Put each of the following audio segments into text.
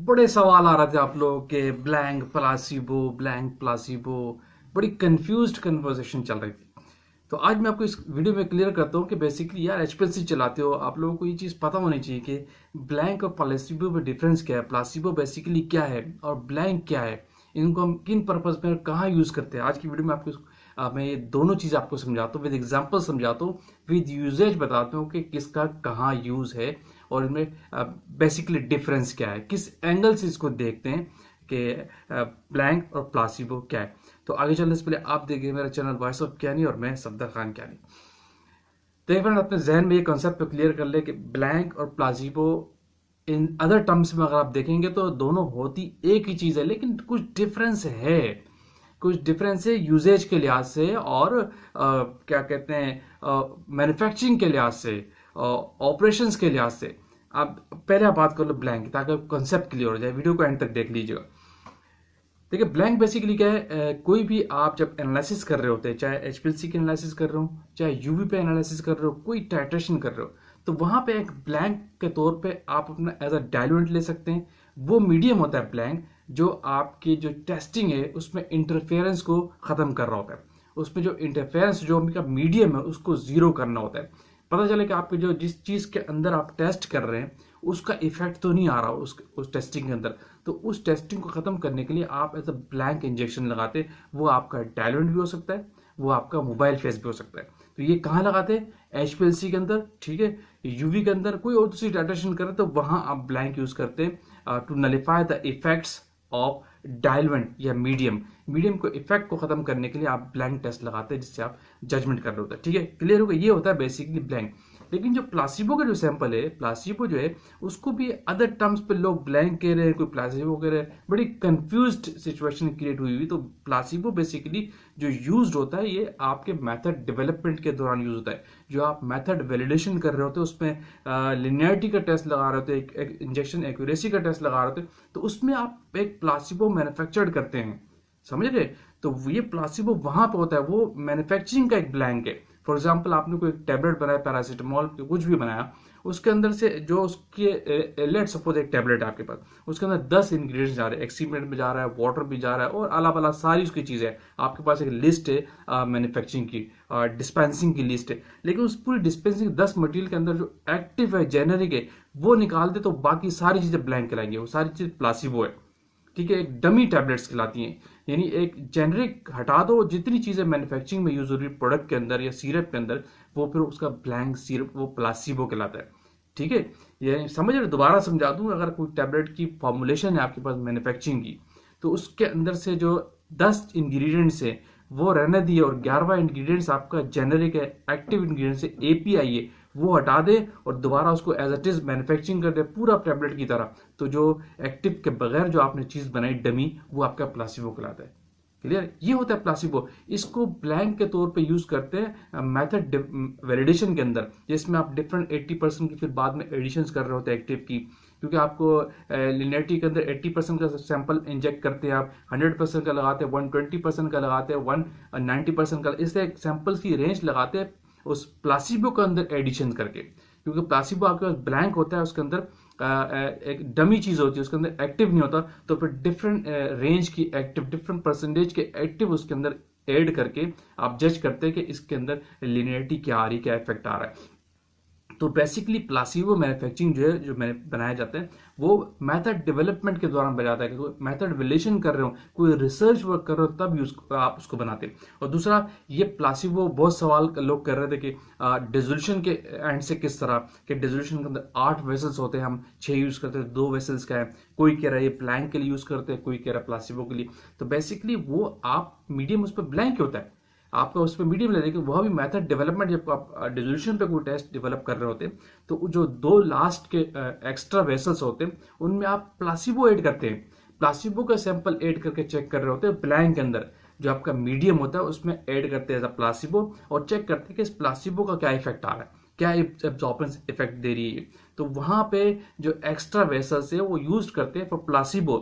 बड़े सवाल आ रहे थे आप लोगों के, ब्लैंक प्लासिबो, बड़ी कंफ्यूज्ड कन्वर्सेशन चल रही थी। तो आज मैं आपको इस वीडियो में क्लियर करता हूँ कि बेसिकली यार एचपीएलसी चलाते हो आप लोगों को ये चीज़ पता होनी चाहिए कि ब्लैंक और प्लासिबो में डिफरेंस क्या है, प्लासिबो बेसिकली क्या है और ब्लैंक क्या है, इनको हम किन पर्पज में कहाँ यूज़ करते हैं। आज की वीडियो में आपको मैं ये दोनों चीज़ आपको समझाता हूँ, विद एग्जाम्पल समझाता हूँ, विद यूजेज बताता हूँ कि किसका कहाँ यूज़ है और इनमें बेसिकली डिफरेंस क्या है, किस एंगल से इसको देखते हैं कि ब्लैंक और प्लासिबो क्या है। तो आगे चलने से पहले आप देखिए मेरा चैनल वॉइस ऑफ ज्ञानी और मैं सफदर खान ज्ञानी। तो एक बार अपने जहन में ये कॉन्सेप्ट को क्लियर कर ले कि ब्लैंक और प्लासिबो इन अदर टर्म्स में अगर आप देखेंगे तो दोनों होती एक ही चीज़ है, लेकिन कुछ डिफरेंस है। कुछ डिफरेंस है यूजेज के लिहाज से और क्या कहते हैं मैन्युफैक्चरिंग के लिहाज से, ऑपरेशंस के लिहाज से। आप पहले आप बात कर लो ब्लैंक, ताकि कॉन्सेप्ट क्लियर हो जाए। वीडियो को एंड तक देख लीजिएगा। देखिए ब्लैंक बेसिकली क्या है, कोई भी आप जब एनालिसिस कर रहे होते हैं, चाहे एचपीएलसी की एनालिसिस कर रहे हो, चाहे यूवी पे एनालिसिस कर रहे हो, कोई टाइट्रेशन कर रहे हो, तो वहां पे एक ब्लैंक के तौर पे आप अपना एज अ डायलुएंट ले सकते हैं। वो मीडियम होता है ब्लैंक, जो आपकी जो टेस्टिंग है उसमें इंटरफेरेंस को खत्म कर रहा होता है। उसमें जो इंटरफेरेंस जो उनका मीडियम है उसको जीरो करना होता है। पता चले कि आपके जो जिस चीज के अंदर आप टेस्ट कर रहे हैं उसका इफेक्ट तो नहीं आ रहा उस टेस्टिंग के अंदर, तो उस टेस्टिंग को खत्म करने के लिए आप एज अ ब्लैंक इंजेक्शन लगाते। वो आपका डायलुएंट भी हो सकता है, वो आपका मोबाइल फेस भी हो सकता है। तो ये कहाँ लगाते हैं? एचपीएलसी के अंदर, ठीक है। यूवी के अंदर कोई और दूसरी टाइट्रेशन करे तो वहां आप ब्लैंक यूज करते हैं to nullify the effects of diluent या मीडियम को इफेक्ट को खत्म करने के लिए आप ब्लैंक टेस्ट लगाते हैं, जिससे आप जजमेंट कर रहे होते हैं। ठीक है, क्लियर हो गया? ये होता है बेसिकली ब्लैंक। लेकिन जो प्लासिबो का जो सैंपल है, प्लासिबो जो है उसको भी अदर टर्म्स पे लोग ब्लैंक कह रहे हैं, कोई प्लासिबो कह रहे हैं, बड़ी कंफ्यूज्ड सिचुएशन क्रिएट हुई हुई। तो प्लासिबो बेसिकली जो यूज्ड होता है ये आपके मेथड डेवलपमेंट के दौरान यूज होता है। जो आप मेथड वैलिडेशन कर रहे होते हैं उसमें लिनियरिटी का टेस्ट लगा रहे होते हैं, एक इंजेक्शन एक्यूरेसी का टेस्ट लगा रहे होते हैं, तो उसमें आप एक प्लासिबो मैन्युफैक्चर्ड करते हैं। समझ रहे? तो ये प्लासिबो वहां पे होता है, वो मैन्युफैक्चरिंग का एक ब्लैंक है। फॉर एग्जाम्पल आपने कोई टैबलेट बनाया, पैरासीटामोल कुछ भी बनाया, उसके अंदर से जो उसके लेट सपोज एक टैबलेट है आपके पास, उसके अंदर 10 इंग्रेडिएंट्स जा रहे हैं, एक्सीमेंट भी जा रहा है, वाटर भी जा रहा है और अलावा अलावा सारी उसकी चीजें हैं। आपके पास एक लिस्ट है मैन्युफैक्चरिंग की, डिस्पेंसिंग की लिस्ट है, लेकिन उस पूरी डिस्पेंसिंग 10 मटेरियल के अंदर जो एक्टिव है, जेनेरिक है, वो निकाल दे तो बाकी सारी चीजें ब्लैंक कहलाएंगी। वो सारी चीज प्लासिबो है। ठीक है, एक डमी टैबलेट्स कहलाती हैं। यानी एक जेनरिक हटा दो, जितनी चीजें मैन्युफैक्चरिंग में यूज हो रही प्रोडक्ट के अंदर या सिरप के अंदर, वो फिर उसका ब्लैंक सिरप, वो प्लासिबो कहलाता है। ठीक है, ये समझ रहे? दोबारा समझा दूं, अगर कोई टैबलेट की फॉर्मुलेशन है आपके पास मैन्युफैक्चरिंग की, तो उसके अंदर से जो 10 इंग्रेडिएंट्स है वो रहने दिए और 11वां इंग्रेडिएंट्स आपका जेनरिक है, एक्टिव इंग्रेडिएंट्स है, एपीआई है, वो हटा दे और दोबारा उसको एज इट इज मैन्युफैक्चरिंग कर दे पूरा टैबलेट की तरह, तो जो एक्टिव के बगैर जो आपने चीज बनाई डमी, वो आपका प्लासिबो कहलाता है। क्लियर? ये होता है प्लासिबो। इसको ब्लैंक के तौर पे यूज करते हैं मेथड वैलिडेशन के अंदर, जिसमें आप डिफरेंट 80% की फिर बाद में एडिशंस कर रहे होते हैं एक्टिव की, क्योंकि आपको लिनियरिटी के अंदर 80% का सैंपल इंजेक्ट करते हैं, आप 100% का लगाते हैं, 120% का लगाते हैं, 190% का, इससे सैंपल्स की रेंज लगाते हैं उस प्लासिबो के अंदर एडिशन करके। क्योंकि प्लासिबो आपके पास ब्लैंक होता है, उसके अंदर एक डमी चीज होती है, उसके अंदर एक्टिव नहीं होता, तो फिर डिफरेंट रेंज की एक्टिव, डिफरेंट परसेंटेज के एक्टिव उसके अंदर ऐड करके आप जज करते हैं कि इसके अंदर लिनियरिटी क्या आ रही, क्या इफेक्ट आ रहा है। तो बेसिकली प्लासिबो मैन्युफैक्चरिंग जो है, जो मैंने बनाया जाता है, वो मेथड डेवलपमेंट के दौरान बनाया जाता है। कोई मेथड वैलिडेशन कर रहे हो, कोई रिसर्च वर्क कर रहे हो, तब यूज आप उसको बनाते हैं। और दूसरा, ये प्लासिबो बहुत सवाल लोग कर रहे थे कि डिसोल्यूशन के एंड से किस तरह कि डिसोल्यूशन के अंदर 8 वेसल्स होते हैं, हम 6 यूज करते हैं, 2 वेसल्स का है। कोई कह रहा है ये ब्लैंक के लिए यूज करते हैं, कोई कह रहा है प्लासिबो के लिए। तो बेसिकली वो आप मीडियम उस पर ब्लैंक होता है, आपका उस पर मीडियम ले, लेकिन वह भी मेथड डेवलपमेंट, जब आप डिसोल्यूशन पे कोई टेस्ट डेवलप कर रहे होते हैं, तो जो 2 लास्ट के एक्स्ट्रा वेसल्स होते हैं उनमें आप प्लासिबो ऐड करते हैं। प्लासिबो का सैंपल ऐड करके चेक कर रहे होते हैं ब्लैंक के अंदर, जो आपका मीडियम होता है उसमें ऐड करते हैं एज अ प्लासिबो, और चेक करते हैं कि इस प्लासिबो का क्या इफेक्ट आ रहा है, क्या एब्जॉर्बेंस इफेक्ट दे रही है। तो वहां पे जो एक्स्ट्रा वेसल्स है वो यूज करते हैं फॉर प्लासिबो।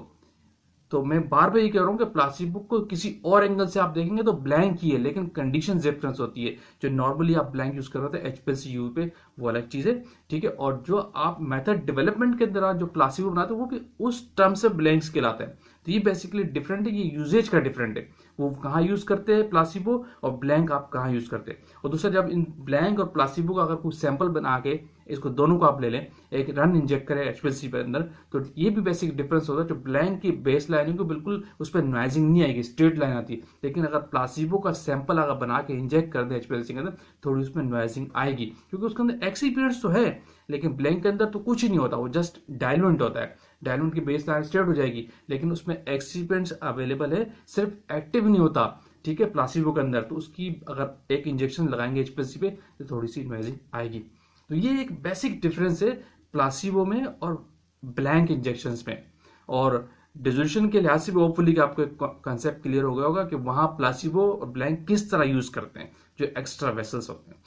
तो मैं बार बार ये कह रहा हूँ कि प्लासिबो को किसी और एंगल से आप देखेंगे तो ब्लैंक ही है, लेकिन कंडीशन डिफरेंस होती है। जो नॉर्मली आप ब्लैंक यूज कर रहे थे एचपीएलसी यूवी पे, वो अलग चीज है, ठीक है। और जो आप मेथड डेवलपमेंट के दौरान जो प्लासिबो बनाते हैं वो भी उस टर्म से ब्लैंक्स कहलाता है। तो ये बेसिकली डिफरेंट है, ये यूजेज का डिफरेंट है, वो कहाँ यूज करते हैं प्लासिबो और ब्लैंक आप कहाँ यूज करते हैं। और दूसरा, जब इन ब्लैंक और प्लासिबो का अगर कोई सैंपल बना के इसको दोनों को आप ले लें, एक रन इंजेक्ट करें एचपीएलसी पे अंदर, तो ये भी बेसिक डिफरेंस होता है। जो ब्लैंक की बेस लाइन को बिल्कुल उस पर नॉइजिंग नहीं आएगी, स्ट्रेट लाइन आती है, लेकिन अगर प्लासिबो का सैंपल अगर बना के इंजेक्ट कर दे एचपीएलसी के अंदर, थोड़ी उसमें नॉइजिंग आएगी, क्योंकि उसके अंदर एक्सीपिएंट्स तो है, लेकिन ब्लैंक के अंदर तो कुछ ही नहीं होता, वो जस्ट डायलुएंट होता है। डायलुएंट की बेस लाइन स्ट्रेट हो जाएगी, लेकिन उसमें एक्सीपिएंट्स अवेलेबल है, सिर्फ एक्टिव नहीं होता, ठीक है, प्लासिबो के अंदर। तो उसकी अगर एक इंजेक्शन लगाएंगे एचपीएलसी पे तो थोड़ी सी नॉइजिंग आएगी। तो ये एक बेसिक डिफरेंस है प्लासिबो में और ब्लैंक इंजेक्शंस में। और डिसोल्यूशन के लिहाज से भी होपफुली आपको कंसेप्ट क्लियर हो गया होगा कि वहां प्लासिबो और ब्लैंक किस तरह यूज करते हैं जो एक्स्ट्रा वेसल्स होते हैं।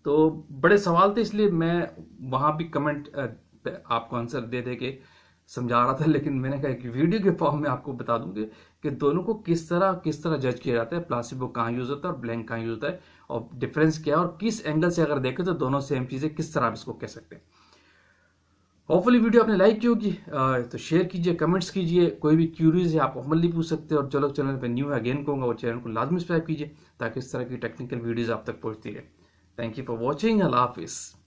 तो बड़े सवाल थे, इसलिए मैं वहां भी कमेंट पे आपको आंसर दे दे के समझा रहा था, लेकिन मैंने कहा कि वीडियो के फॉर्म में आपको बता दूंगी कि दोनों को किस तरह जज किया जाता है, प्लासिबो कहाँ यूज होता है और ब्लैंक कहाँ यूज होता है, और डिफरेंस क्या है, और किस एंगल से अगर देखें तो दोनों सेम चीजें किस तरह आप इसको कह सकते हैं। होपफुली वीडियो आपने लाइक की होगी, तो शेयर कीजिए, कमेंट्स कीजिए, कोई भी क्यूरीज है आप अमली पूछ सकते हैं, और जो लोग चैनल पर न्यू है अगेन कहूँगा वो चैनल को लाजमी सब्सक्राइब कीजिए ताकि इस तरह की टेक्निकल वीडियोज आप तक पहुंचती रहे। थैंक यू फॉर वॉचिंग, अल्लाह हाफिज़।